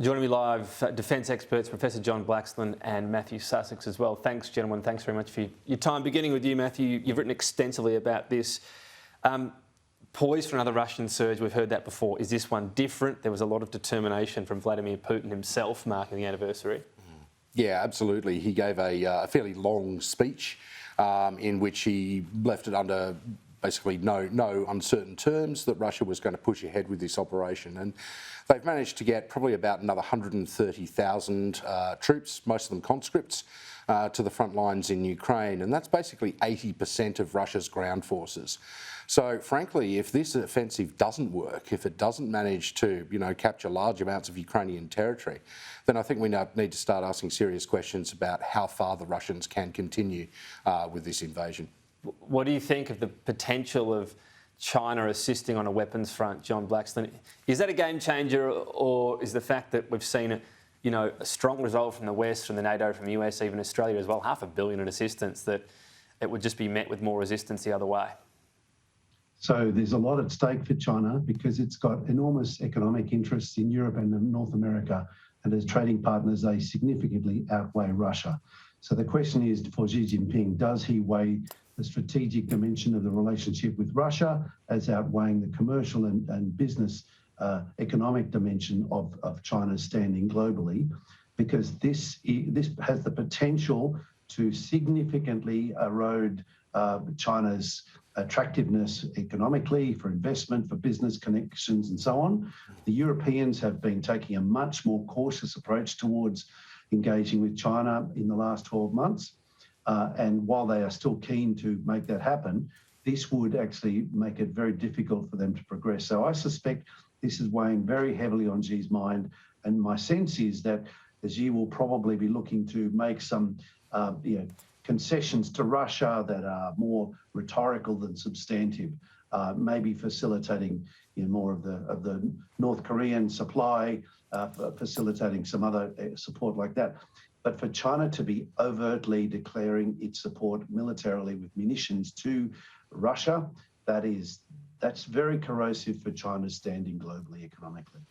Joining me live, defence experts, Professor John Blaxland and Matthew Sussex as well. Thanks, gentlemen. Thanks very much for your time. Beginning with you, Matthew, you've written extensively about this. Poised for another Russian surge, we've heard that before. Is this one different? There was a lot of determination from Vladimir Putin himself marking the anniversary. Yeah, absolutely. He gave a fairly long speech in which he left it under basically no uncertain terms that Russia was going to push ahead with this operation. And they've managed to get probably about another 130,000 troops, most of them conscripts, to the front lines in Ukraine. And that's basically 80% of Russia's ground forces. So frankly, if this offensive doesn't work, if it doesn't manage to, capture large amounts of Ukrainian territory, then I think we need to start asking serious questions about how far the Russians can continue with this invasion. What do you think of the potential of China assisting on a weapons front, John Blaxland? Is that a game changer, or is the fact that we've seen a strong resolve from the West, from the NATO, from the US, even Australia as well, $500 million in assistance, that it would just be met with more resistance the other way? So there's a lot at stake for China because it's got enormous economic interests in Europe and North America, and as trading partners, they significantly outweigh Russia. So the question is for Xi Jinping, does he weigh the strategic dimension of the relationship with Russia as outweighing the commercial and business economic dimension of China's standing globally? Because this has the potential to significantly erode China's attractiveness economically, for investment, for business connections and so on. The Europeans have been taking a much more cautious approach towards engaging with China in the last 12 months. And while they are still keen to make that happen, this would actually make it very difficult for them to progress. So I suspect this is weighing very heavily on Xi's mind. And my sense is that Xi will probably be looking to make some concessions to Russia that are more rhetorical than substantive, maybe facilitating more of the North Korean supply, facilitating some other support like that. But for China to be overtly declaring its support militarily with munitions to Russia, that's very corrosive for China's standing globally economically.